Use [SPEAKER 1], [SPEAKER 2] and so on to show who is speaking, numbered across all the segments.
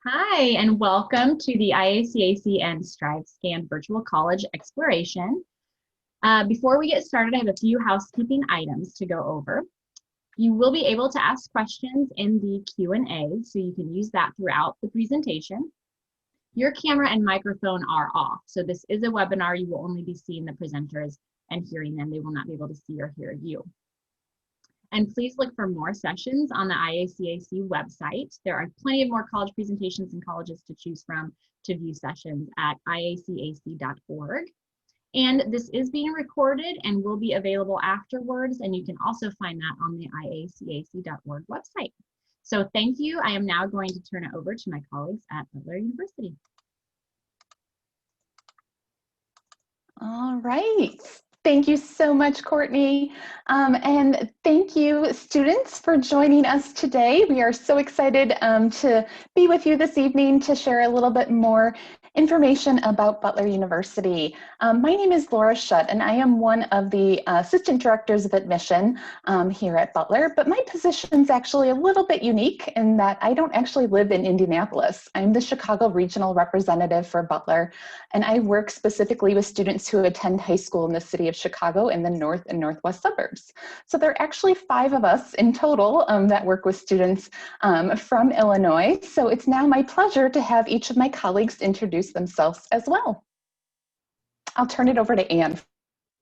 [SPEAKER 1] Hi, and welcome to the IACAC and Strive Scan Virtual College Exploration. Before we get started, I have a few housekeeping items to go over. You will be able to ask questions in the Q&A, so you can use that throughout the presentation. Your camera and microphone are off, so this is a webinar. You will only be seeing the presenters and hearing them. They will not be able to see or hear you. And please look for more sessions on the IACAC website. There are plenty of more college presentations and colleges to choose from to view sessions at iacac.org. And this is being recorded and will be available afterwards. And you can also find that on the iacac.org website. So thank you. I am now going to turn it over to my colleagues at Butler University.
[SPEAKER 2] All right. Thank you so much, Courtney. And thank you, students, for joining us today. We are so excited to be with you this evening to share a little bit more information about Butler University. My name is Laura Schutt, and I am one of the Assistant Directors of Admission here at Butler, but my position is actually a little bit unique in that I don't actually live in Indianapolis. I'm the Chicago Regional Representative for Butler, and I work specifically with students who attend high school in the city of Chicago in the north and northwest suburbs. So there are actually 5 of us in total that work with students from Illinois. So it's now my pleasure to have each of my colleagues introduce themselves as well. I'll turn it over to Anne.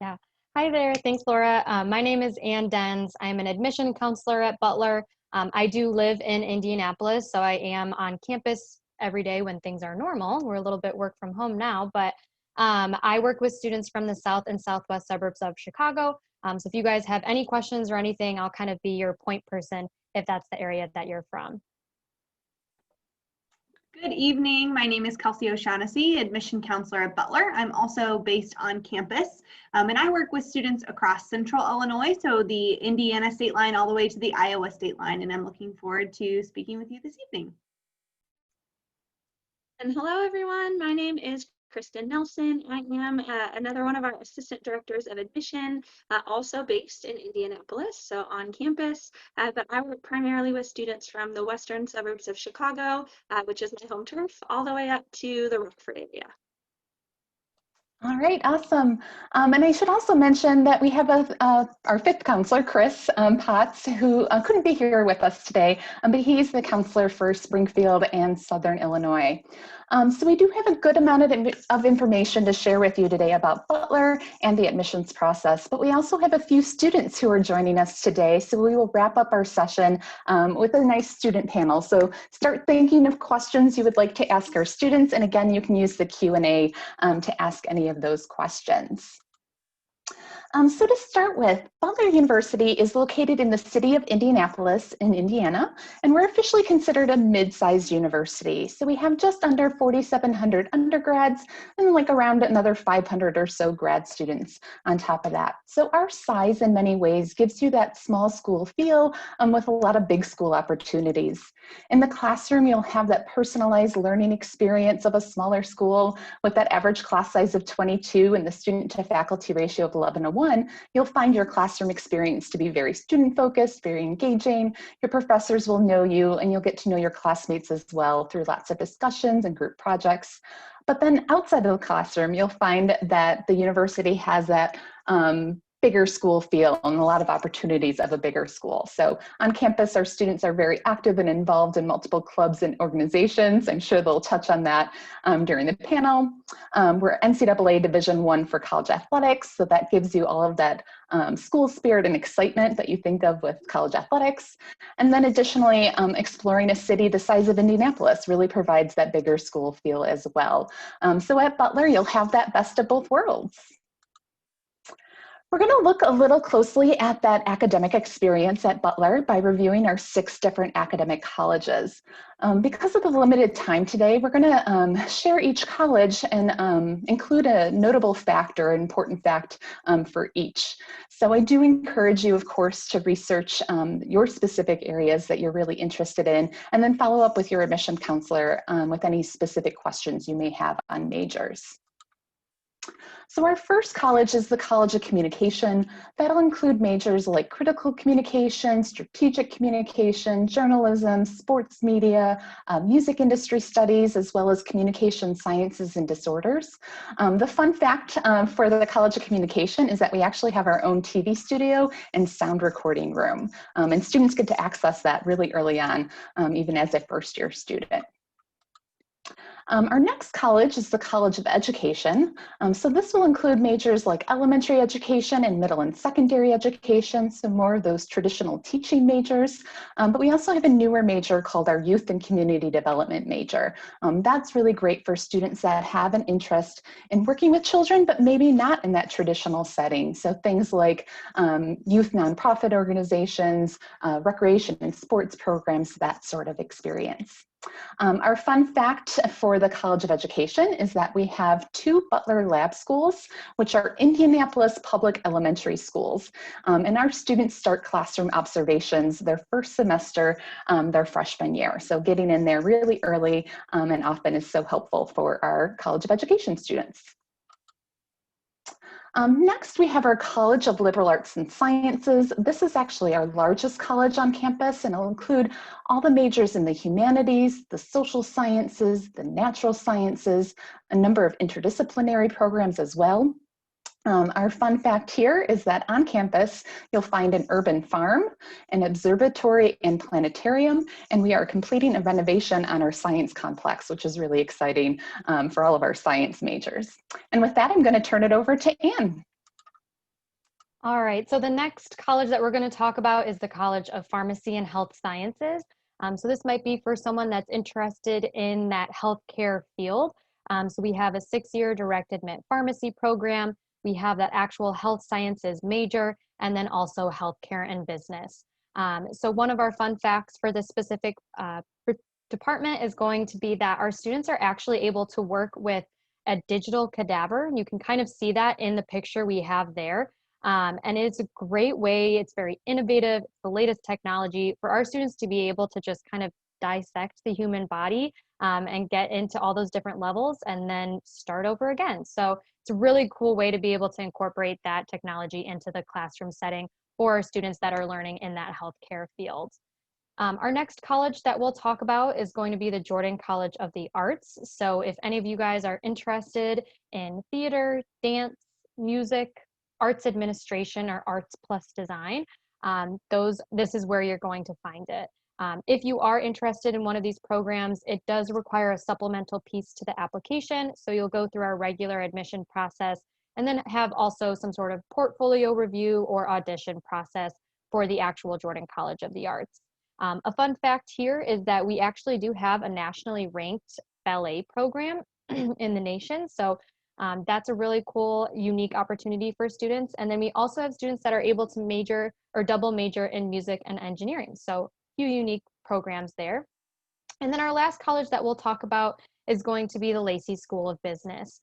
[SPEAKER 3] Yeah. Hi there. Thanks, Laura. My name is Ann Denz. I'm an admission counselor at Butler. I do live in Indianapolis, so I am on campus every day when things are normal. We're a little bit work from home now, but I work with students from the south and southwest suburbs of Chicago. So if you guys have any questions or anything, I'll kind of be your point person if that's the area that you're from.
[SPEAKER 4] Good evening. My name is Kelsey O'Shaughnessy, admission counselor at Butler. I'm also based on campus, and I work with students across central Illinois, so the Indiana state line all the way to the Iowa state line, and I'm looking forward to speaking with you this evening.
[SPEAKER 5] And hello, everyone. My name is Kristen Nelson. I am another one of our assistant directors of admission, also based in Indianapolis, so on campus, but I work primarily with students from the western suburbs of Chicago, which is my home turf, all the way up to the Rockford area.
[SPEAKER 2] All right, awesome. And I should also mention that we have our 5th counselor, Chris Potts, who couldn't be here with us today, but he's the counselor for Springfield and Southern Illinois. So we do have a good amount of information to share with you today about Butler and the admissions process, but we also have a few students who are joining us today, so we will wrap up our session with a nice student panel. So start thinking of questions you would like to ask our students, and again, you can use the Q&A to ask any of those questions. So to start with, Butler University is located in the city of Indianapolis in Indiana, and we're officially considered a mid-sized university. So we have just under 4,700 undergrads and like around another 500 or so grad students on top of that. So our size in many ways gives you that small school feel with a lot of big school opportunities. In the classroom, you'll have that personalized learning experience of a smaller school with that average class size of 22 and the student to faculty ratio of 11:1. You'll find your classroom experience to be very student-focused, very engaging. Your professors will know you, and you'll get to know your classmates as well through lots of discussions and group projects. But then outside of the classroom, you'll find that the university has that bigger school feel and a lot of opportunities of a bigger school. So on campus, our students are very active and involved in multiple clubs and organizations. I'm sure they'll touch on that during the panel. We're NCAA Division I for college athletics, so that gives you all of that school spirit and excitement that you think of with college athletics. And then additionally, exploring a city the size of Indianapolis really provides that bigger school feel as well. So at Butler, you'll have that best of both worlds. We're going to look a little closely at that academic experience at Butler by reviewing our 6 different academic colleges. Because of the limited time today, we're going to share each college and include a notable fact or important fact for each. So I do encourage you, of course, to research your specific areas that you're really interested in, and then follow up with your admission counselor with any specific questions you may have on majors. So our first college is the College of Communication. That'll include majors like critical communication, strategic communication, journalism, sports media, music industry studies, as well as communication sciences and disorders. The fun fact for the College of Communication is that we actually have our own TV studio and sound recording room. And students get to access that really early on, even as a first-year student. Our next college is the College of Education. So this will include majors like elementary education and middle and secondary education, so more of those traditional teaching majors. But we also have a newer major called our Youth and Community Development major. That's really great for students that have an interest in working with children, but maybe not in that traditional setting. So things like youth nonprofit organizations, recreation and sports programs, that sort of experience. Our fun fact for the College of Education is that we have 2 Butler lab schools, which are Indianapolis public elementary schools. And our students start classroom observations their first semester, their freshman year. So getting in there really early and often is so helpful for our College of Education students. Next, we have our College of Liberal Arts and Sciences. This is actually our largest college on campus, and it'll include all the majors in the humanities, the social sciences, the natural sciences, a number of interdisciplinary programs as well. Our fun fact here is that on campus, you'll find an urban farm, an observatory and planetarium, and we are completing a renovation on our science complex, which is really exciting for all of our science majors. And with that, I'm going to turn it over to Anne.
[SPEAKER 3] All right, so the next college that we're going to talk about is the College of Pharmacy and Health Sciences. So this might be for someone that's interested in that healthcare field. So we have a 6-year direct admit pharmacy program. We have that actual health sciences major, and then also healthcare and business. So one of our fun facts for this specific department is going to be that our students are actually able to work with a digital cadaver. You can kind of see that in the picture we have there. And it's a great way, it's very innovative, it's the latest technology for our students to be able to just kind of dissect the human body and get into all those different levels and then start over again. So it's a really cool way to be able to incorporate that technology into the classroom setting for students that are learning in that healthcare field. Our next college that we'll talk about is going to be the Jordan College of the Arts. So if any of you guys are interested in theater, dance, music, arts administration, or arts plus design, this is where you're going to find it. If you are interested in one of these programs, it does require a supplemental piece to the application. So you'll go through our regular admission process and then have also some sort of portfolio review or audition process for the actual Jordan College of the Arts. A fun fact here is that we actually do have a nationally ranked ballet program in the nation. So that's a really cool, unique opportunity for students. And then we also have students that are able to major or double major in music and engineering. So a few unique programs there. And then our last college that we'll talk about is going to be the Lacy School of Business.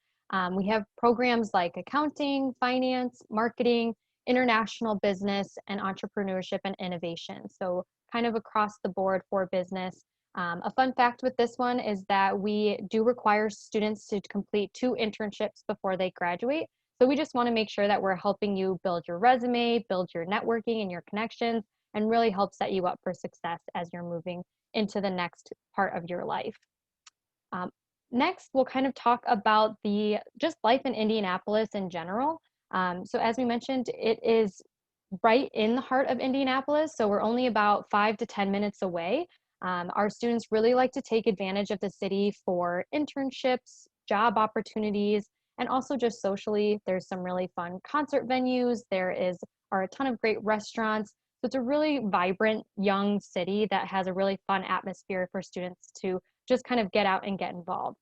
[SPEAKER 3] We have programs like accounting, finance, marketing, international business, and entrepreneurship and innovation. So kind of across the board for business. A fun fact with this one is that we do require students to complete 2 internships before they graduate. So we just want to make sure that we're helping you build your resume, build your networking and your connections, and really help set you up for success as you're moving into the next part of your life. Next, we'll kind of talk about just life in Indianapolis in general. So as we mentioned, it is right in the heart of Indianapolis. So we're only about 5 to 10 minutes away. Our students really like to take advantage of the city for internships, job opportunities, and also just socially. There's some really fun concert venues. There are a ton of great restaurants. So it's a really vibrant young city that has a really fun atmosphere for students to just kind of get out and get involved.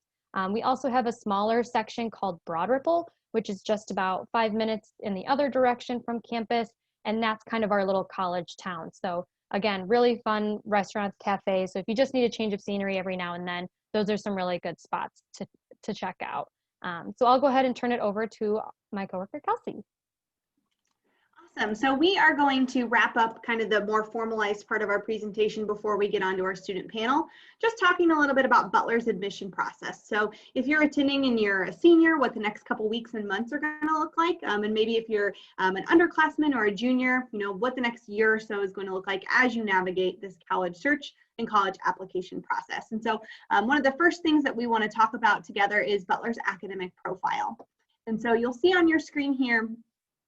[SPEAKER 3] We also have a smaller section called Broad Ripple, which is just about 5 minutes in the other direction from campus. And that's kind of our little college town. So again, really fun restaurants, cafes. So if you just need a change of scenery every now and then, those are some really good spots to check out. So I'll go ahead and turn it over to my coworker, Kelsey.
[SPEAKER 4] Awesome. So we are going to wrap up kind of the more formalized part of our presentation before we get on to our student panel, just talking a little bit about Butler's admission process. So if you're attending and you're a senior, what the next couple weeks and months are going to look like, and maybe if you're an underclassman or a junior, you know, what the next year or so is going to look like as you navigate this college search and college application process. And so one of the first things that we want to talk about together is Butler's academic profile. And so you'll see on your screen here,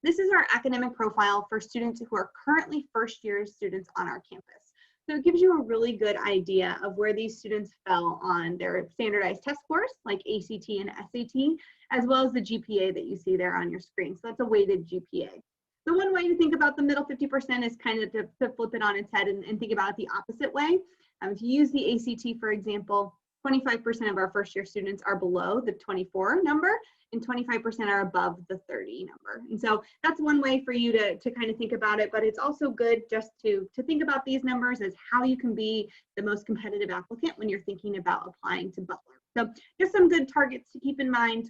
[SPEAKER 4] this is our academic profile for students who are currently first-year students on our campus. So it gives you a really good idea of where these students fell on their standardized test scores, like ACT and SAT, as well as the GPA that you see there on your screen. So that's a weighted GPA. The one way to think about the middle 50% is kind of to flip it on its head and think about it the opposite way. If you use the ACT, for example, 25% of our first-year students are below the 24 number, and 25% are above the 30 number. And so that's one way for you to kind of think about it, but it's also good just to think about these numbers as how you can be the most competitive applicant when you're thinking about applying to Butler. So just some good targets to keep in mind.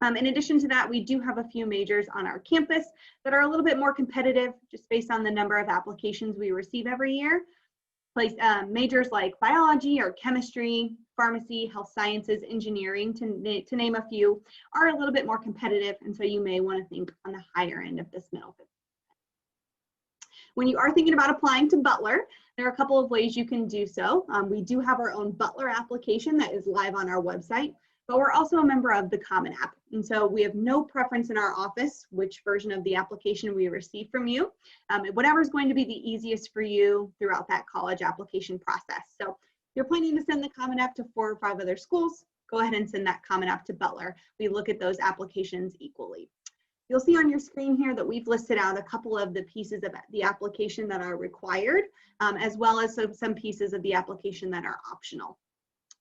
[SPEAKER 4] In addition to that, we do have a few majors on our campus that are a little bit more competitive just based on the number of applications we receive every year. Majors like biology or chemistry, pharmacy, health sciences, engineering, to name a few, are a little bit more competitive, and so you may want to think on the higher end of this middle 50%. When you are thinking about applying to Butler, there are a couple of ways you can do so. We do have our own Butler application that is live on our website, but we're also a member of the Common App. And so we have no preference in our office which version of the application we receive from you. Whatever is going to be the easiest for you throughout that college application process. So if you're planning to send the Common App to 4 or 5 other schools, go ahead and send that Common App to Butler. We look at those applications equally. You'll see on your screen here that we've listed out a couple of the pieces of the application that are required, as well as some pieces of the application that are optional.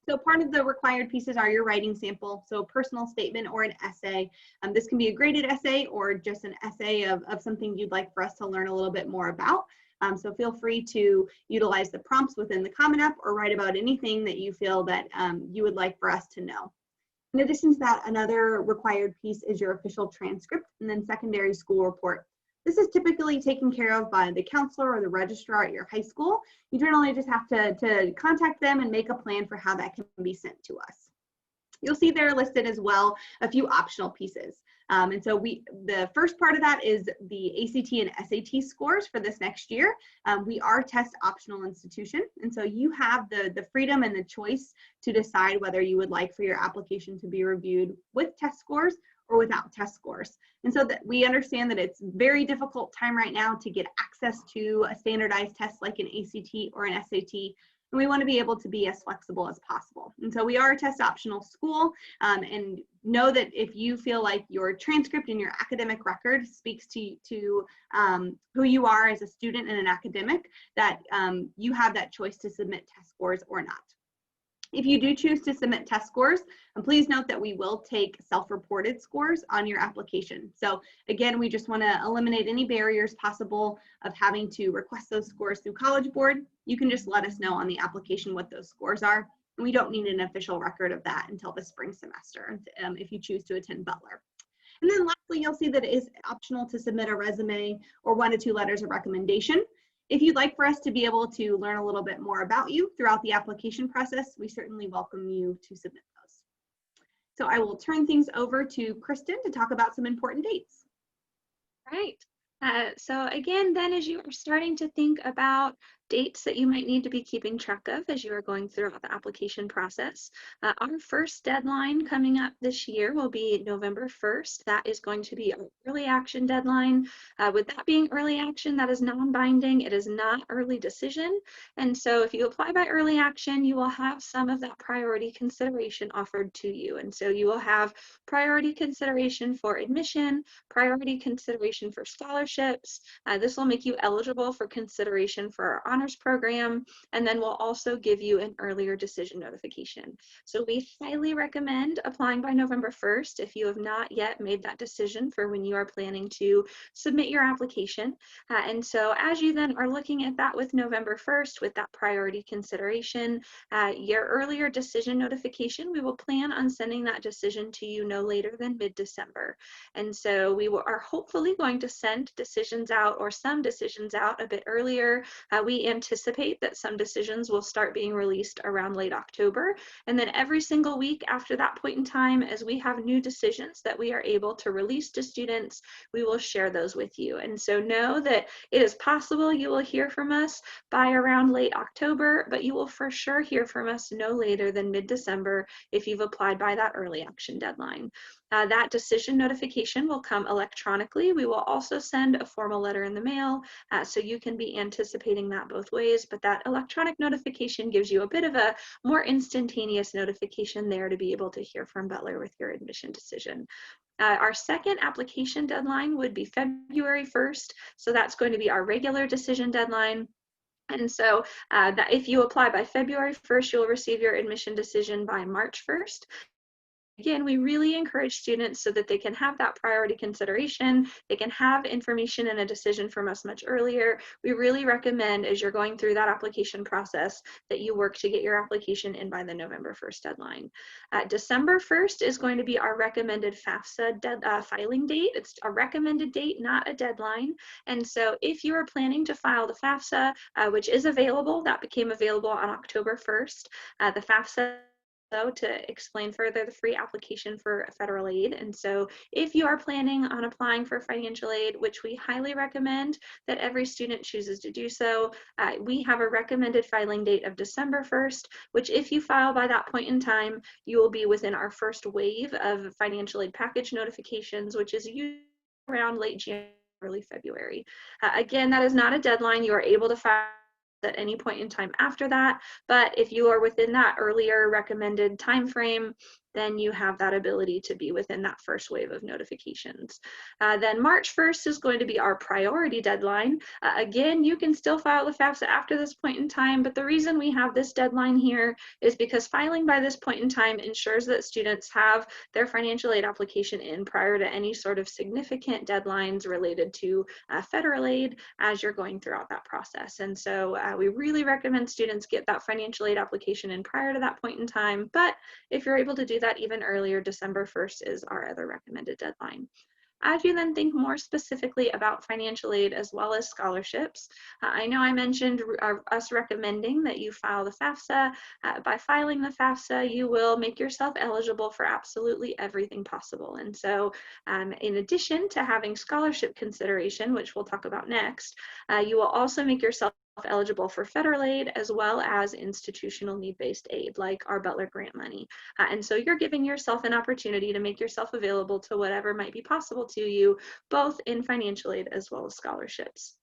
[SPEAKER 4] So part of the required pieces are your writing sample, so a personal statement or an essay. This can be a graded essay or just an essay of something you'd like for us to learn a little bit more about. So feel free to utilize the prompts within the Common App or write about anything that you feel that you would like for us to know. In addition to that, another required piece is your official transcript and then secondary school report. This is typically taken care of by the counselor or the registrar at your high school. You generally just have to contact them and make a plan for how that can be sent to us. You'll see there listed as well a few optional pieces. And so the first part of that is the ACT and SAT scores for this next year. We are a test optional institution, and so you have the freedom and the choice to decide whether you would like for your application to be reviewed with test scores or without test scores. And so that we understand that it's very difficult time right now to get access to a standardized test like an ACT or an SAT, and we want to be able to be as flexible as possible. And so we are a test optional school, and know that if you feel like your transcript and your academic record speaks to who you are as a student and an academic, that you have that choice to submit test scores or not. If you do choose to submit test scores, please note that we will take self-reported scores on your application. So again, we just want to eliminate any barriers possible of having to request those scores through College Board. You can just let us know on the application what those scores are. And we don't need an official record of that until the spring semester if you choose to attend Butler. And then lastly, you'll see that it is optional to submit a resume or 1 to 2 letters of recommendation. If you'd like for us to be able to learn a little bit more about you throughout the application process, we certainly welcome you to submit those. So I will turn things over to Kristen to talk about some important dates.
[SPEAKER 5] Right. So again, then as you are starting to think about dates that you might need to be keeping track of as you are going throughout the application process. Our first deadline coming up this year will be November 1st. That is going to be our early action deadline. With that being early action, that is non-binding. It is not early decision. And so if you apply by early action, you will have some of that priority consideration offered to you. And so you will have priority consideration for admission, priority consideration for scholarships. This will make you eligible for consideration for our honors program, and then we'll also give you an earlier decision notification. So we highly recommend applying by November 1st if you have not yet made that decision for when you are planning to submit your application. And so as you then are looking at that with November 1st, with that priority consideration, your earlier decision notification, we will plan on sending that decision to you no later than mid-December. And so we are hopefully going to send decisions out, or some decisions out, a bit earlier. We anticipate that some decisions will start being released around late October. And then every single week after that point in time, as we have new decisions that we are able to release to students, we will share those with you. And so know that it is possible you will hear from us by around late October, but you will for sure hear from us no later than mid-December if you've applied by that early action deadline. That decision notification will come electronically. We will also send a formal letter in the mail, so you can be anticipating that both ways, but that electronic notification gives you a bit of a more instantaneous notification there to be able to hear from Butler with your admission decision. Our second application deadline would be February 1st, so that's going to be our regular decision deadline. And so that if you apply by February 1st, you'll receive your admission decision by March 1st. Again, we really encourage students so that they can have that priority consideration, they can have information and a decision from us much earlier. We really recommend, as you're going through that application process, that you work to get your application in by the November 1st deadline. December 1st is going to be our recommended FAFSA filing date. It's a recommended date, not a deadline. And so if you are planning to file the FAFSA, which is available, that became available on October 1st, the FAFSA to explain further, the free application for federal aid. And so if you are planning on applying for financial aid, which we highly recommend that every student chooses to do so, we have a recommended filing date of December 1st, which if you file by that point in time, you will be within our first wave of financial aid package notifications, which is usually around late January, early February. Again, that is not a deadline. You are able to file at any point in time after that, but if you are within that earlier recommended time frame, then you have that ability to be within that first wave of notifications. Then March 1st is going to be our priority deadline. Again, you can still file the FAFSA after this point in time, but the reason we have this deadline here is because filing by this point in time ensures that students have their financial aid application in prior to any sort of significant deadlines related to federal aid as you're going throughout that process. And so we really recommend students get that financial aid application in prior to that point in time, but if you're able to do that even earlier, December 1st is our other recommended deadline. As you then think more specifically about financial aid as well as scholarships, I know I mentioned us recommending that you file the FAFSA. By filing the FAFSA, you will make yourself eligible for absolutely everything possible. And so in addition to having scholarship consideration, which we'll talk about next, you will also make yourself eligible for federal aid as well as institutional need-based aid like our Butler grant money. And so you're giving yourself an opportunity to make yourself available to whatever might be possible to you, both in financial aid as well as scholarships.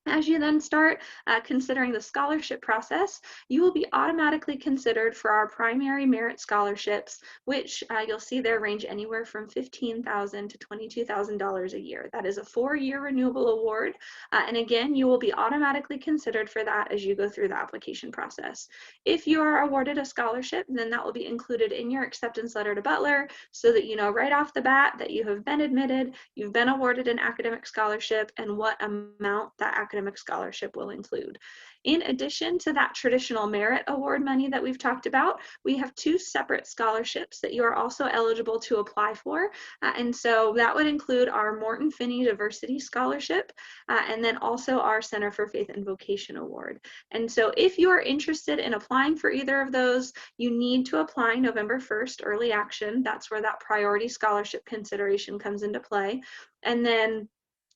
[SPEAKER 5] As you then start considering the scholarship process, you will be automatically considered for our primary merit scholarships, which you'll see there range anywhere from $15,000 to $22,000 a year. That is a 4-year renewable award. And again, you will be automatically considered for that as you go through the application process. If you are awarded a scholarship, then that will be included in your acceptance letter to Butler so that you know right off the bat that you have been admitted, you've been awarded an academic scholarship, and what amount that academic scholarship will include. In addition to that traditional merit award money that we've talked about, we have 2 separate scholarships that you are also eligible to apply for. And so that would include our Morton Finney Diversity Scholarship and then also our Center for Faith and Vocation Award. And so if you are interested in applying for either of those, you need to apply November 1st, early action. That's where that priority scholarship consideration comes into play. And then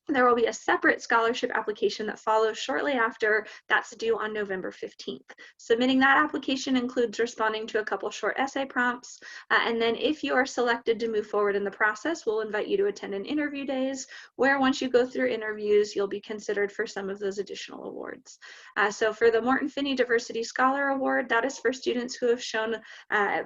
[SPEAKER 5] there will be a separate scholarship application that follows shortly after. That's due on November 15th. Submitting that application includes responding to a couple short essay prompts. And then if you are selected to move forward in the process, we'll invite you to attend an interview days where once you go through interviews, you'll be considered for some of those additional awards. So for the Morton Finney Diversity Scholar Award, that is for students who have shown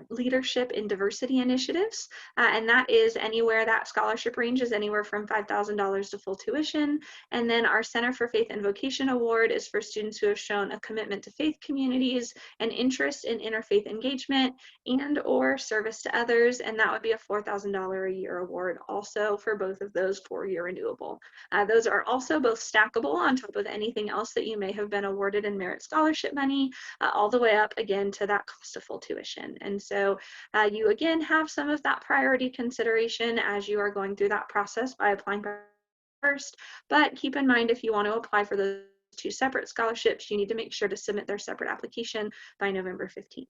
[SPEAKER 5] leadership in diversity initiatives. And that is anywhere, that scholarship range is anywhere from $5,000 to full tuition. And then our Center for Faith and Vocation Award is for students who have shown a commitment to faith communities, an interest in interfaith engagement, and or service to others. And that would be a $4,000 a year award also for both of those 4-year renewable. Those are also both stackable on top of anything else that you may have been awarded in merit scholarship money, all the way up again to that cost of full tuition. And so you again have some of that priority consideration as you are going through that process by applying first, but keep in mind if you want to apply for those 2 separate scholarships, you need to make sure to submit their separate application by November 15th.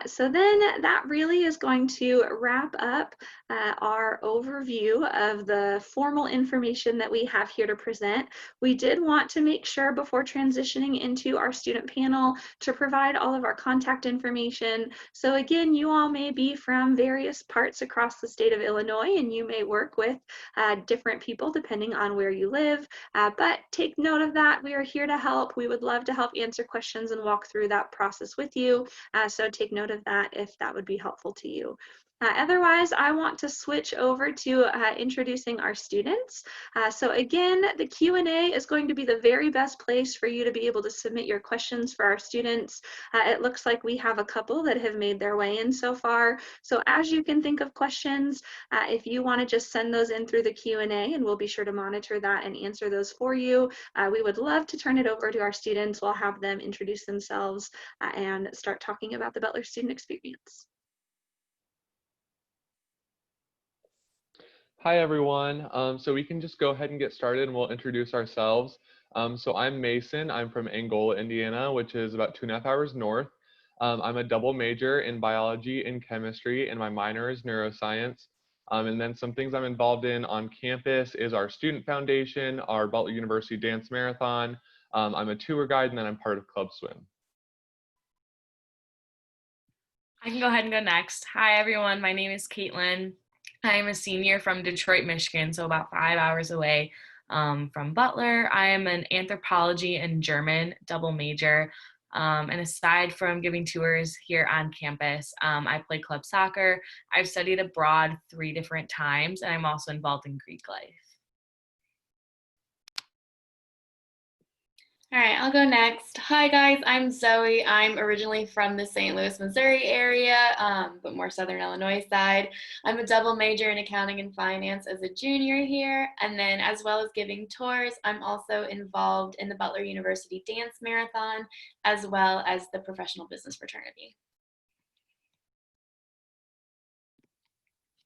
[SPEAKER 5] So then that really is going to wrap up our overview of the formal information that we have here to present. We did want to make sure before transitioning into our student panel to provide all of our contact information. So again, you all may be from various parts across the state of Illinois, and you may work with different people depending on where you live, but take note of that. We are here to help. We would love to help answer questions and walk through that process with you. So take note of that if that would be helpful to you. Otherwise, I want to switch over to introducing our students. So again, the Q&A is going to be the very best place for you to be able to submit your questions for our students. It looks like we have a couple that have made their way in so far. So as you can think of questions, if you want to just send those in through the Q&A, and we'll be sure to monitor that and answer those for you. We would love to turn it over to our students. We'll have them introduce themselves and start talking about the Butler student experience.
[SPEAKER 6] Hi, everyone. So we can just go ahead and get started and we'll introduce ourselves. So I'm Mason. I'm from Angola, Indiana, which is about 2.5 hours north. I'm a double major in biology and chemistry, and my minor is neuroscience. And then some things I'm involved in on campus is our student foundation, our Butler University dance marathon. I'm a tour guide, and then I'm part of Club Swim.
[SPEAKER 7] I can go ahead and go next. Hi, everyone. My name is Caitlin. I am a senior from Detroit, Michigan, so about 5 hours away from Butler. I am an anthropology and German double major. And aside from giving tours here on campus, I play club soccer. I've studied abroad 3 different times, and I'm also involved in Greek life. All right, I'll go next. Hi guys, I'm Zoe. I'm originally from the St. Louis, Missouri area, but more Southern Illinois side. I'm a double major in accounting and finance as a junior here. And then as well as giving tours, I'm also involved in the Butler University dance marathon, as well as the professional business fraternity.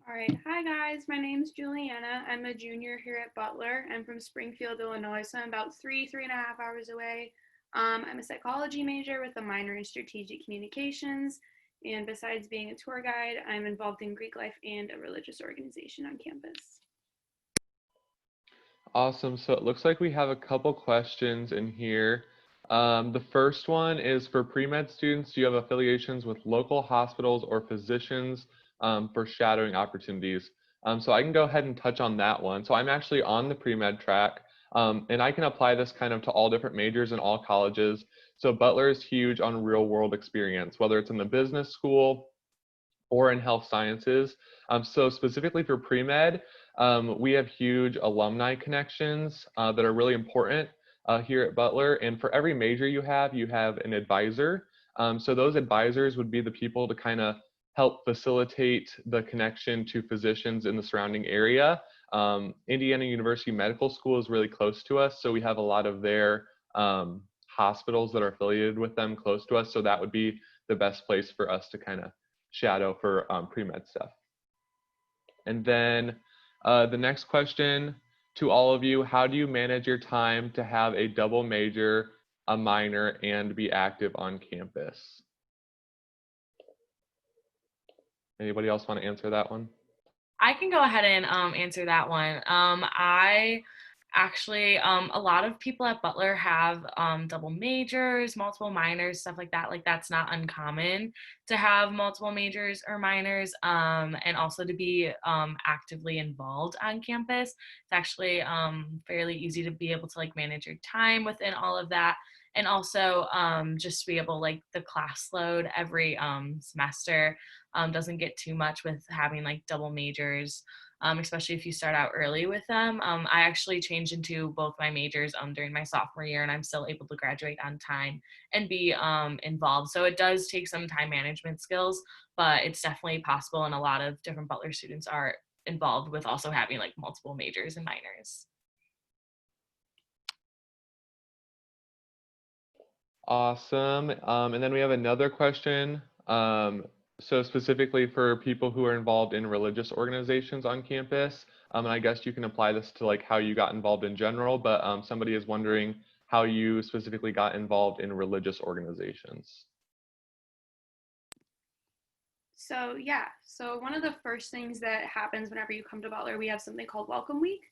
[SPEAKER 8] All right, hi guys, my name is Juliana. I'm a junior here at Butler. I'm from Springfield, Illinois, so I'm about 3.5 hours away. I'm a psychology major with a minor in strategic communications. And besides being a tour guide, I'm involved in Greek life and a religious organization on campus.
[SPEAKER 6] Awesome. So it looks like we have a couple questions in here. The first one is for pre-med students. Do you have affiliations with local hospitals or physicians for shadowing opportunities? So I can go ahead and touch on that one. So I'm actually on the pre-med track, and I can apply this kind of to all different majors and all colleges. So Butler is huge on real world experience, whether it's in the business school or in health sciences. So specifically for pre-med, we have huge alumni connections that are really important here at Butler. And for every major you have an advisor. So those advisors would be the people to kind of help facilitate the connection to physicians in the surrounding area. Indiana University Medical School is really close to us, so we have a lot of their hospitals that are affiliated with them close to us, so that would be the best place for us to kind of shadow for pre-med stuff. And then the next question to all of you, how do you manage your time to have a double major, a minor, and be active on campus? Anybody else want to answer that one?
[SPEAKER 7] I can go ahead and answer that one. I actually, a lot of people at Butler have double majors, multiple minors, stuff like that. Like that's not uncommon to have multiple majors or minors, and also to be actively involved on campus. It's actually fairly easy to be able to like manage your time within all of that and also just to be able, like, the class load every semester doesn't get too much with having like double majors, especially if you start out early with them. I actually changed into both my majors during my sophomore year, and I'm still able to graduate on time and be involved. So it does take some time management skills, but it's definitely possible, and a lot of different Butler students are involved with also having like multiple majors and minors.
[SPEAKER 6] Awesome. And then we have another question. So specifically for people who are involved in religious organizations on campus, and I guess you can apply this to like how you got involved in general, but somebody is wondering how you specifically got involved in religious organizations.
[SPEAKER 8] So yeah, so one of the first things that happens whenever you come to Butler, we have something called Welcome Week,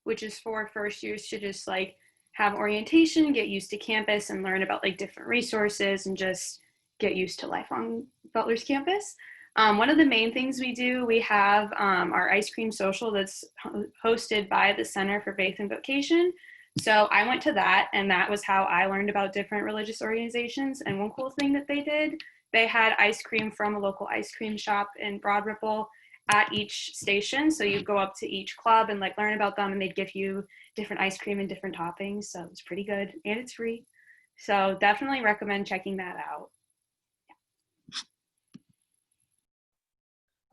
[SPEAKER 8] which is for first years to just like have orientation, get used to campus, and learn about like different resources and just get used to life on Butler's campus. One of the main things we do, we have our ice cream social that's hosted by the Center for Faith and Vocation. So I went to that, and that was how I learned about different religious organizations. And one cool thing that they did, they had ice cream from a local ice cream shop in Broad Ripple at each station. So you go up to each club and like learn about them, and they'd give you different ice cream and different toppings. So it's pretty good, and it's free. So definitely recommend checking that out.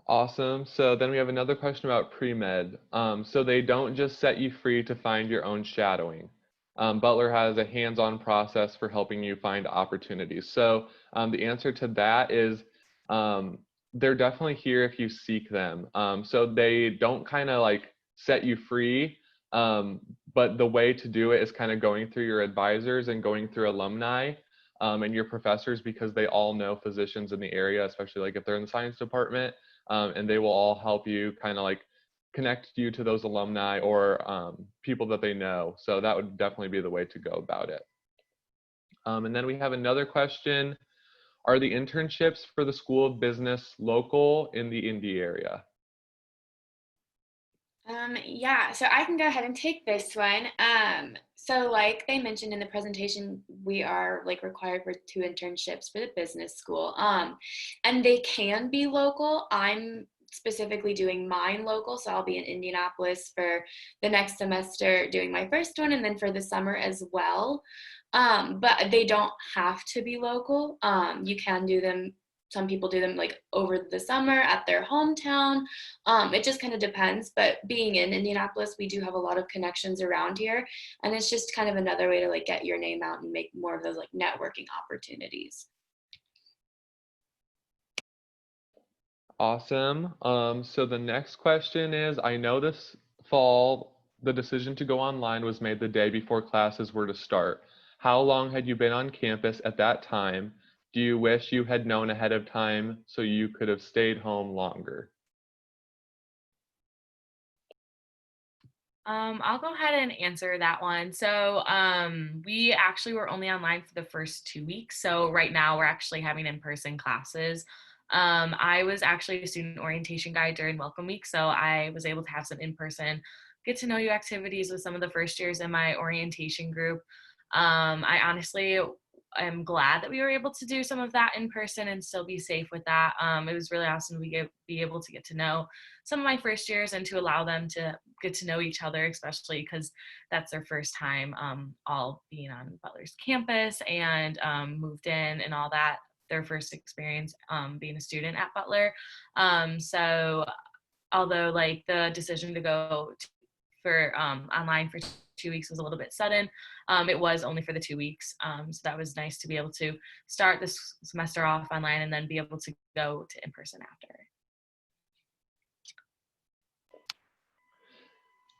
[SPEAKER 6] Awesome. So then we have another question about pre-med. So they don't just set you free to find your own shadowing. Butler has a hands-on process for helping you find opportunities. So the answer to that is they're definitely here if you seek them. So they don't kind of like set you free, but the way to do it is kind of going through your advisors and going through alumni and your professors, because they all know physicians in the area, especially like if they're in the science department. And they will all help you kind of like connect you to those alumni or people that they know. So that would definitely be the way to go about it. And then we have another question. Are the internships for the School of Business local in the Indy area?
[SPEAKER 9] Yeah, so I can go ahead and take this one. So like they mentioned in the presentation, we are like required for 2 internships for the business school. And they can be local. I'm specifically doing mine local, so I'll be in Indianapolis for the next semester doing my first one, and then for the summer as well. But they don't have to be local. You can do them. Some people do them like over the summer at their hometown. It just kind of depends, but being in Indianapolis, we do have a lot of connections around here, and it's just kind of another way to like get your name out and make more of those like networking opportunities.
[SPEAKER 6] Awesome. So the next question is, I know this fall, the decision to go online was made the day before classes were to start. How long had you been on campus at that time? Do you wish you had known ahead of time so you could have stayed home longer?
[SPEAKER 7] I'll go ahead and answer that one. So we actually were only online for the first 2 weeks. So right now we're actually having in-person classes. I was actually a student orientation guide during Welcome Week, so I was able to have some in-person get to know you activities with some of the first years in my orientation group. I honestly am glad that we were able to do some of that in person and still be safe with that. It was really awesome to be able to get to know some of my first years and to allow them to get to know each other, especially because that's their first time all being on Butler's campus and moved in and all that, their first experience being a student at Butler. So although like the decision to go for online for 2 weeks was a little bit sudden, it was only for the 2 weeks. So that was nice to be able to start this semester off online and then be able to go to in-person after.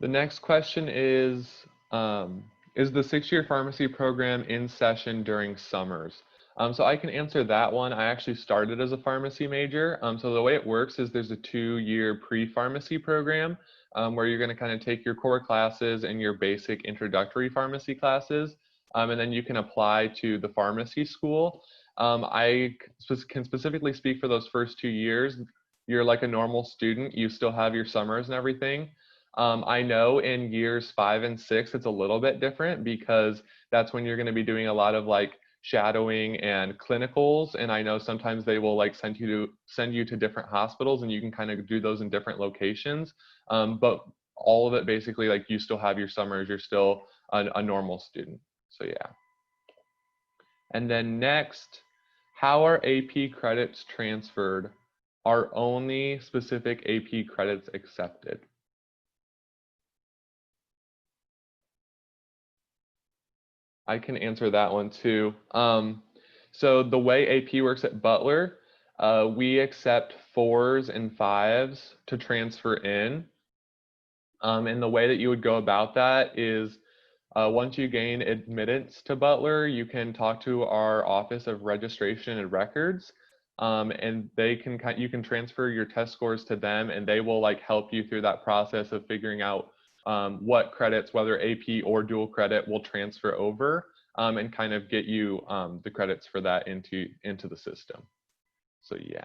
[SPEAKER 6] The next question is the 6-year pharmacy program in session during summers? So I can answer that one. I actually started as a pharmacy major. So the way it works is there's a 2-year pre-pharmacy program where you're going to kind of take your core classes and your basic introductory pharmacy classes, and then you can apply to the pharmacy school. I can specifically speak for those first 2 years. You're like a normal student. You still have your summers and everything. I know in years 5 and 6, it's a little bit different because that's when you're going to be doing a lot of like shadowing and clinicals. And I know sometimes they will like send you to different hospitals and you can kind of do those in different locations. But all of it basically, like you still have your summers, you're still a normal student. So yeah. And then next, how are AP credits transferred? Are only specific AP credits accepted? I can answer that one too. So the way AP works at Butler, we accept 4s and 5s to transfer in. And the way that you would go about that is once you gain admittance to Butler, you can talk to our Office of Registration and Records, and you can transfer your test scores to them, and they will like help you through that process of figuring out what credits, whether AP or dual credit, will transfer over, and kind of get you the credits for that into the system. So yeah.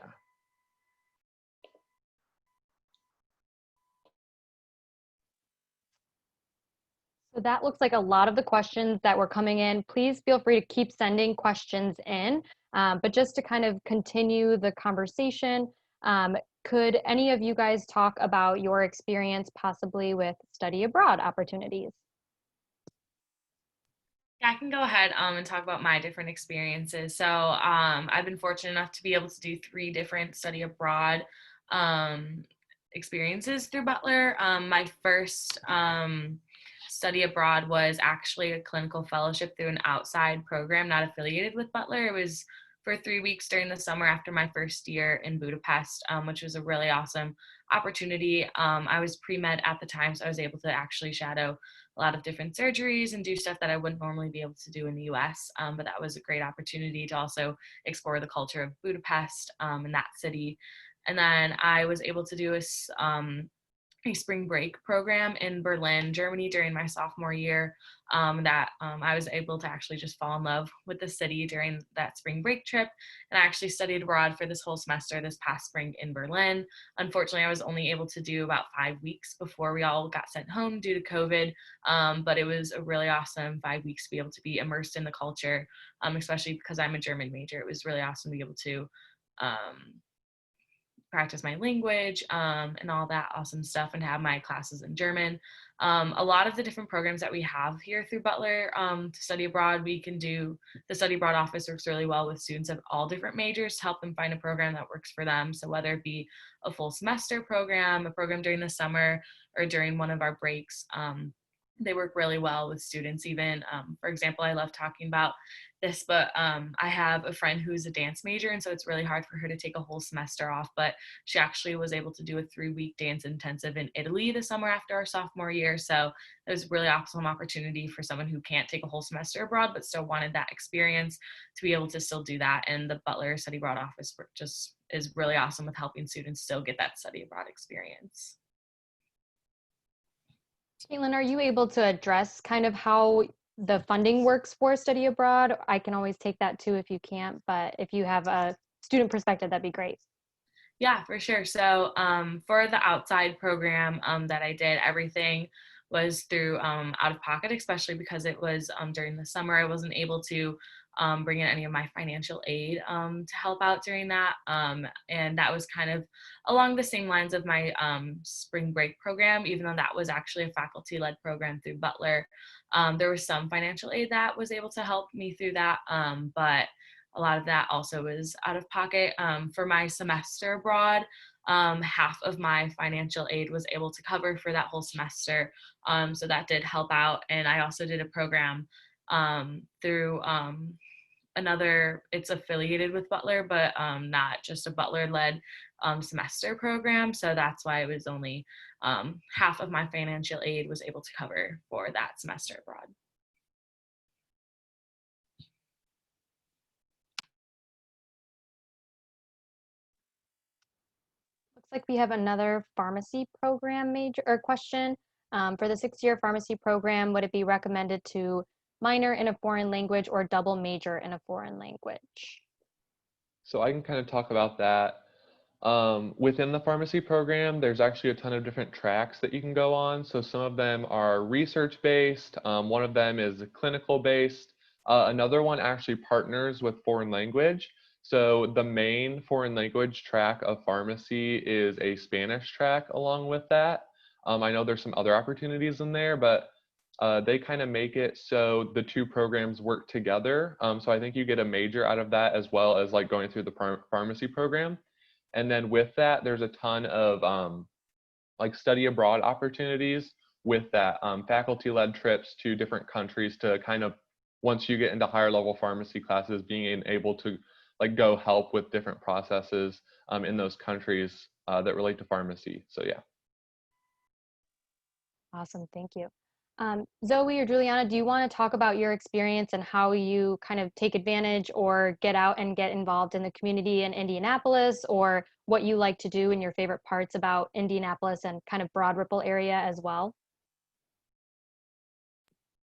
[SPEAKER 3] So that looks like a lot of the questions that were coming in. Please feel free to keep sending questions in, but just to kind of continue the conversation, could any of you guys talk about your experience possibly with study abroad opportunities?
[SPEAKER 7] Yeah, I can go ahead and talk about my different experiences. So I've been fortunate enough to be able to do 3 different study abroad experiences through Butler. My first study abroad was actually a clinical fellowship through an outside program not affiliated with Butler. It was for 3 weeks during the summer after my first year in Budapest, which was a really awesome opportunity. I was pre-med at the time, so I was able to actually shadow a lot of different surgeries and do stuff that I wouldn't normally be able to do in the US. But that was a great opportunity to also explore the culture of Budapest in that city. And then I was able to do a spring break program in Berlin, Germany during my sophomore year that I was able to actually just fall in love with the city during that spring break trip. And I actually studied abroad for this whole semester this past spring in Berlin. Unfortunately, I was only able to do about 5 weeks before we all got sent home due to COVID. But it was a really awesome 5 weeks to be able to be immersed in the culture, especially because I'm a German major. It was really awesome to be able to practice my language and all that awesome stuff and have my classes in German. A lot of the different programs that we have here through Butler to study abroad, we can do, the study abroad office works really well with students of all different majors to help them find a program that works for them. So whether it be a full semester program, a program during the summer, or during one of our breaks, they work really well with students. Even, for example, I love talking about this, but I have a friend who's a dance major, and so it's really hard for her to take a whole semester off, but she actually was able to do a 3-week dance intensive in Italy the summer after our sophomore year. So it was a really awesome opportunity for someone who can't take a whole semester abroad but still wanted that experience to be able to still do that. And the Butler Study Abroad office just is really awesome with helping students still get that study abroad experience.
[SPEAKER 3] Caitlin, are you able to address kind of how the funding works for study abroad? I can always take that too if you can't, but if you have a student perspective, that'd be great.
[SPEAKER 7] Yeah, for sure. So for the outside program that I did, everything was through out of pocket, especially because it was during the summer. I wasn't able to bring in any of my financial aid to help out during that. And that was kind of along the same lines of my spring break program, even though that was actually a faculty-led program through Butler. There was some financial aid that was able to help me through that, but a lot of that also was out of pocket. For my semester abroad, half of my financial aid was able to cover for that whole semester. So that did help out. And I also did a program through it's affiliated with Butler, but not just a Butler-led semester program. So that's why it was only half of my financial aid was able to cover for that semester abroad.
[SPEAKER 3] Looks like we have another pharmacy program major or question. For the 6-year pharmacy program, would it be recommended to minor in a foreign language or double major in a foreign language?
[SPEAKER 6] So I can kind of talk about that. Within the pharmacy program, there's actually a ton of different tracks that you can go on. So some of them are research-based. One of them is clinical-based. Another one actually partners with foreign language. So the main foreign language track of pharmacy is a Spanish track along with that. I know there's some other opportunities in there, but they kind of make it so the two programs work together. So I think you get a major out of that as well as like going through the pharmacy program. And then with that, there's a ton of like study abroad opportunities with that, faculty-led trips to different countries to kind of, once you get into higher level pharmacy classes, being able to like go help with different processes in those countries that relate to pharmacy. So yeah.
[SPEAKER 3] Awesome, thank you. Zoe or Juliana, do you want to talk about your experience and how you kind of take advantage or get out and get involved in the community in Indianapolis, or what you like to do and your favorite parts about Indianapolis and kind of Broad Ripple area as well?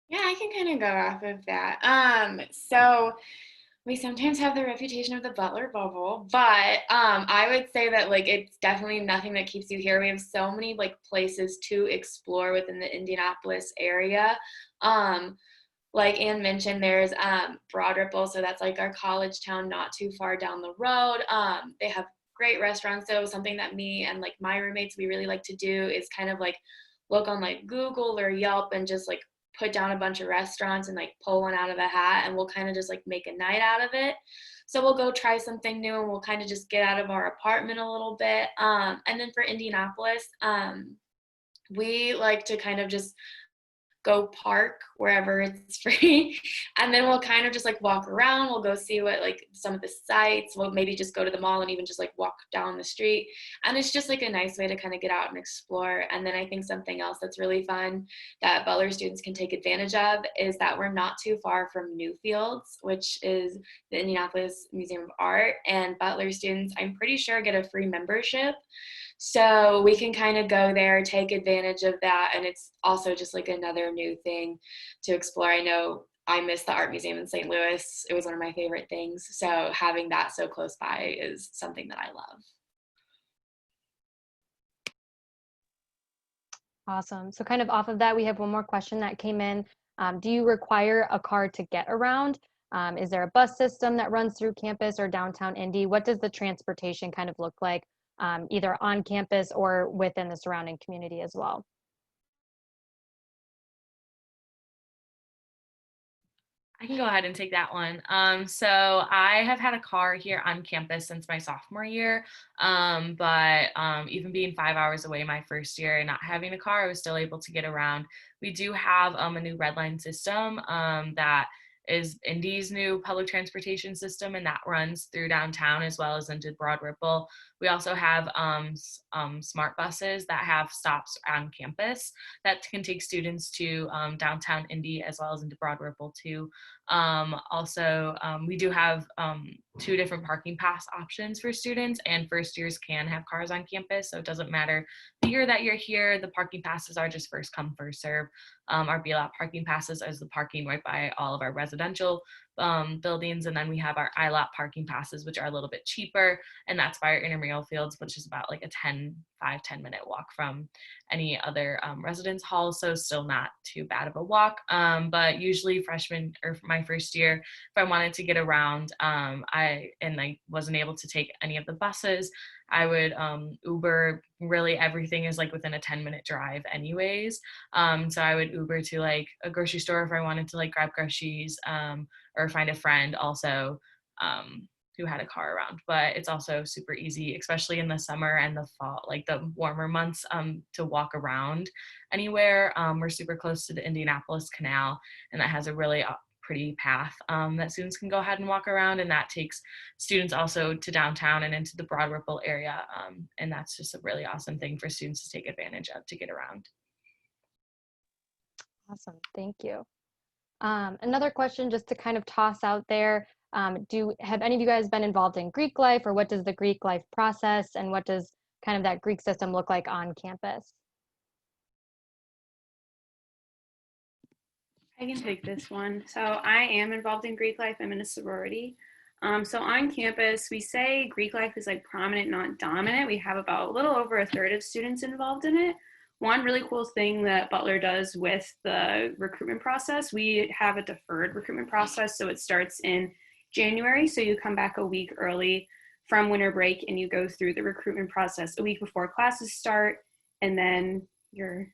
[SPEAKER 9] Yeah, I can kind of go off of that. So we sometimes have the reputation of the Butler bubble, but I would say that like it's definitely nothing that keeps you here. We have so many like places to explore within the Indianapolis area. Like Anne mentioned, there's Broad Ripple, so that's like our college town not too far down the road. They have great restaurants. So something that me and like my roommates we really like to do is kind of like look on like Google or Yelp and just like put down a bunch of restaurants and like pull one out of a hat, and we'll kind of just like make a night out of it. So we'll go try something new and we'll kind of just get out of our apartment a little bit. And then for Indianapolis, we like to kind of just go park wherever it's free, and then we'll kind of just like walk around. We'll go see what like some of the sites. We'll maybe just go to the mall and even just like walk down the street, and it's just like a nice way to kind of get out and explore. And then I think something else that's really fun that Butler students can take advantage of is that we're not too far from Newfields, which is the Indianapolis Museum of Art, and Butler students, I'm pretty sure, get a free membership. So we can kind of go there, take advantage of that. And it's also just like another new thing to explore. I know I miss the art museum in St. Louis. It was one of my favorite things. So having that so close by is something that I love.
[SPEAKER 3] Awesome. So kind of off of that, we have one more question that came in. Do you require a car to get around? Is there a bus system that runs through campus or downtown Indy? What does the transportation kind of look like, either on campus or within the surrounding community as well?
[SPEAKER 7] I can go ahead and take that one. So I have had a car here on campus since my sophomore year, but even being 5 hours away my first year and not having a car, I was still able to get around. We do have a new red line system that is Indy's new public transportation system, and that runs through downtown as well as into Broad Ripple. We also have smart buses that have stops on campus that can take students to downtown Indy as well as into Broad Ripple too. Also, we do have 2 different parking pass options for students, and first years can have cars on campus, so it doesn't matter the year that you're here. The parking passes are just first come, first serve. Our B-Lot parking passes is the parking right by all of our residential buildings, and then we have our I-Lot parking passes, which are a little bit cheaper, and that's by our intramural fields, which is about like a 10 minute walk from any other residence hall, so still not too bad of a walk. But usually freshman or my first year, if I wanted to get around, I wasn't able to take any of the buses, I would Uber. Really everything is like within a 10-minute drive anyways. So I would Uber to like a grocery store if I wanted to like grab groceries, or find a friend also who had a car around. But it's also super easy, especially in the summer and the fall, like the warmer months, to walk around anywhere. We're super close to the Indianapolis Canal, and that has a really pretty path that students can go ahead and walk around, and that takes students also to downtown and into the Broad Ripple area, and that's just a really awesome thing for students to take advantage of to get around.
[SPEAKER 3] Awesome, thank you. Another question just to kind of toss out there, have any of you guys been involved in Greek life, or what does the Greek life process and what does kind of that Greek system look like on campus?
[SPEAKER 8] I can take this one. So I am involved in Greek life. I'm in a sorority. So on campus, we say Greek life is like prominent, not dominant. We have about a little over a third of students involved in it. One really cool thing that Butler does with the recruitment process, we have a deferred recruitment process. So it starts in January. So you come back a week early from winter break and you go through the recruitment process a week before classes start, and then you're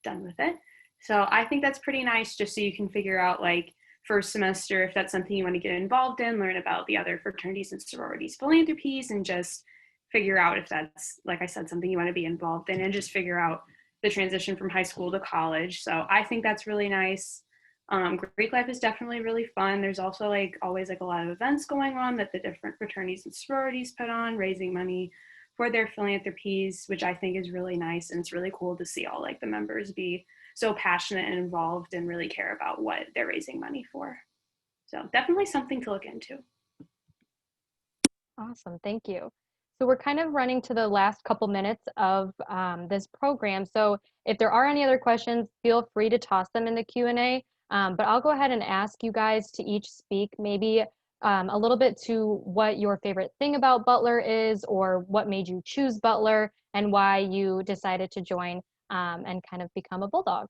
[SPEAKER 8] done with it. So I think that's pretty nice, just so you can figure out like first semester if that's something you want to get involved in, learn about the other fraternities and sororities philanthropies, and just figure out if that's, like I said, something you want to be involved in, and just figure out the transition from high school to college. So I think that's really nice. Greek life is definitely really fun. There's also like always like a lot of events going on that the different fraternities and sororities put on, raising money for their philanthropies, which I think is really nice. And it's really cool to see all like the members be so passionate and involved and really care about what they're raising money for. So definitely something to look into.
[SPEAKER 3] Awesome, thank you. So we're kind of running to the last couple minutes of this program. So if there are any other questions, feel free to toss them in the Q&A. But I'll go ahead and ask you guys to each speak maybe a little bit to what your favorite thing about Butler is, or what made you choose Butler, and why you decided to join and kind of become a Bulldog.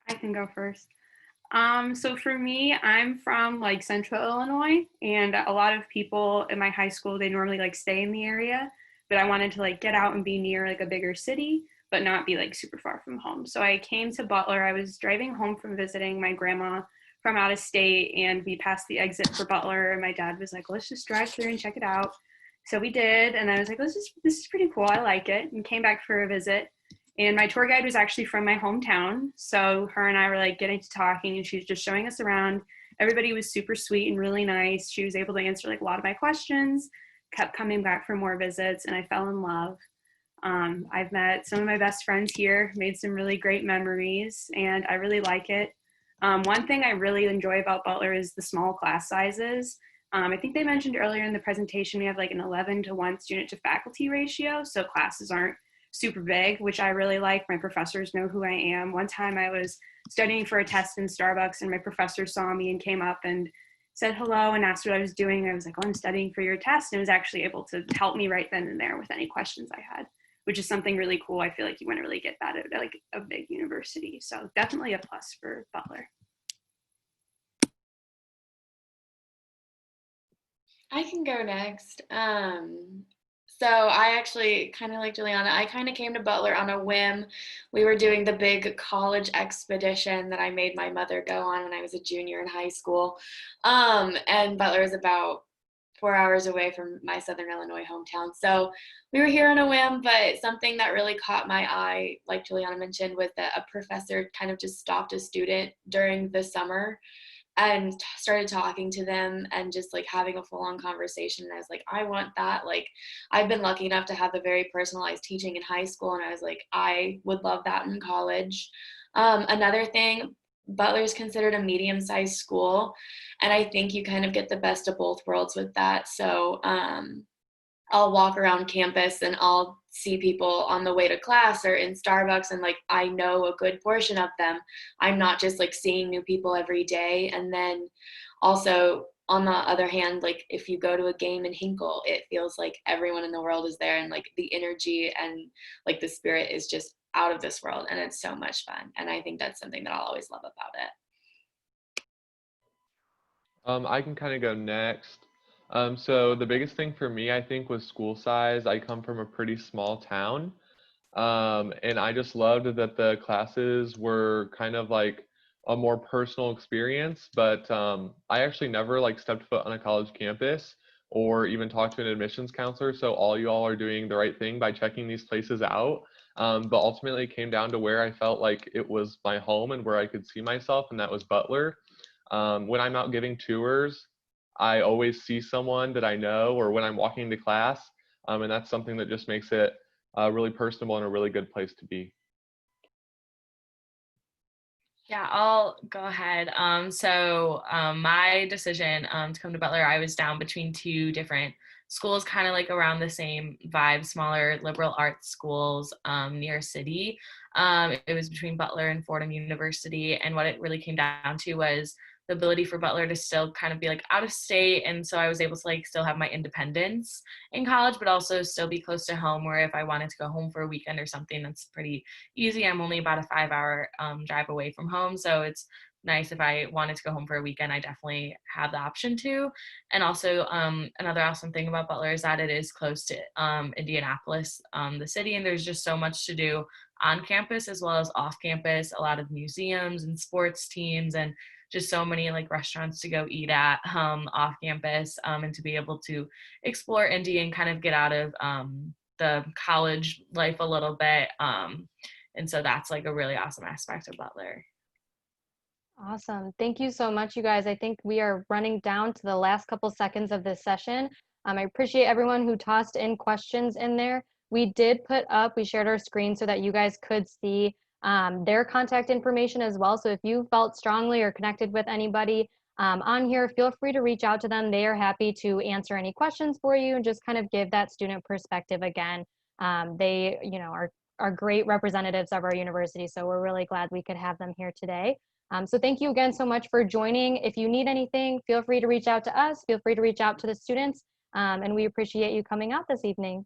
[SPEAKER 8] I can go first. So for me, I'm from like central Illinois, and a lot of people in my high school, they normally like stay in the area, but I wanted to like get out and be near like a bigger city, but not be like super far from home. So I came to Butler. I was driving home from visiting my grandma from out of state, and we passed the exit for Butler, and my dad was like, let's just drive through and check it out. So we did, and I was like, this is pretty cool. I like it, and came back for a visit. And my tour guide was actually from my hometown. So her and I were like getting to talking, and she was just showing us around. Everybody was super sweet and really nice. She was able to answer like a lot of my questions, kept coming back for more visits, and I fell in love. I've met some of my best friends here, made some really great memories, and I really like it. One thing I really enjoy about Butler is the small class sizes. I think they mentioned earlier in the presentation, we have like an 11-to-1 student to faculty ratio. So classes aren't super big, which I really like. My professors know who I am. One time I was studying for a test in Starbucks, and my professor saw me and came up and said hello and asked what I was doing. I was like, oh, I'm studying for your test, and was actually able to help me right then and there with any questions I had, which is something really cool. I feel like you wouldn't really get that at like a big university. So definitely a plus for Butler.
[SPEAKER 9] I can go next. So I actually kind of like Juliana, I kind of came to Butler on a whim. We were doing the big college expedition that I made my mother go on when I was a junior in high school. And Butler is about 4 hours away from my Southern Illinois hometown. So we were here on a whim, but something that really caught my eye, like Juliana mentioned, was that a professor kind of just stopped a student during the summer and started talking to them and just like having a full-on conversation. And I was like, I want that. Like, I've been lucky enough to have a very personalized teaching in high school, and I was like, I would love that in college. Another thing, Butler is considered a medium-sized school, and I think you kind of get the best of both worlds with that. So I'll walk around campus and I'll see people on the way to class or in Starbucks, and like I know a good portion of them. I'm not just like seeing new people every day. And then also on the other hand, like if you go to a game in Hinkle, it feels like everyone in the world is there, and like the energy and like the spirit is just out of this world, and it's so much fun. And I think that's something that I'll always love about it.
[SPEAKER 6] I can kind of go next. So the biggest thing for me, I think, was school size. I come from a pretty small town, and I just loved that the classes were kind of like a more personal experience. But I actually never like stepped foot on a college campus or even talked to an admissions counselor. So all you all are doing the right thing by checking these places out. But ultimately it came down to where I felt like it was my home and where I could see myself, and that was Butler. When I'm out giving tours, I always see someone that I know, or when I'm walking to class, and that's something that just makes it really personable and a really good place to be.
[SPEAKER 7] Yeah, I'll go ahead. My decision to come to Butler, I was down between two different school is kind of like around the same vibe, smaller liberal arts schools near a city. It was between Butler and Fordham University, and what it really came down to was the ability for Butler to still kind of be like out of state, and so I was able to like still have my independence in college, but also still be close to home, where if I wanted to go home for a weekend or something, that's pretty easy. I'm only about a 5-hour drive away from home, so it's nice if I wanted to go home for a weekend. I definitely have the option to. And also another awesome thing about Butler is that it is close to Indianapolis, the city, and there's just so much to do on campus as well as off campus, a lot of museums and sports teams, and just so many like restaurants to go eat at off campus, and to be able to explore Indy and kind of get out of the college life a little bit. And so that's like a really awesome aspect of Butler.
[SPEAKER 3] Awesome. Thank you so much, you guys. I think we are running down to the last couple seconds of this session. I appreciate everyone who tossed in questions in there. We shared our screen so that you guys could see their contact information as well. So if you felt strongly or connected with anybody on here, feel free to reach out to them. They are happy to answer any questions for you and just kind of give that student perspective again. They, are great representatives of our university, so we're really glad we could have them here today. So thank you again so much for joining. If you need anything, feel free to reach out to us. Feel free to reach out to the students, and we appreciate you coming out this evening.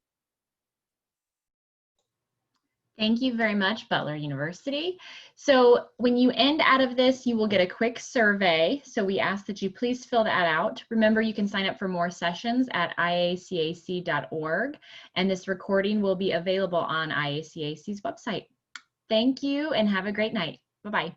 [SPEAKER 1] Thank you very much, Butler University. So when you end out of this, you will get a quick survey. So we ask that you please fill that out. Remember, you can sign up for more sessions at iacac.org, and this recording will be available on IACAC's website. Thank you and have a great night. Bye-bye.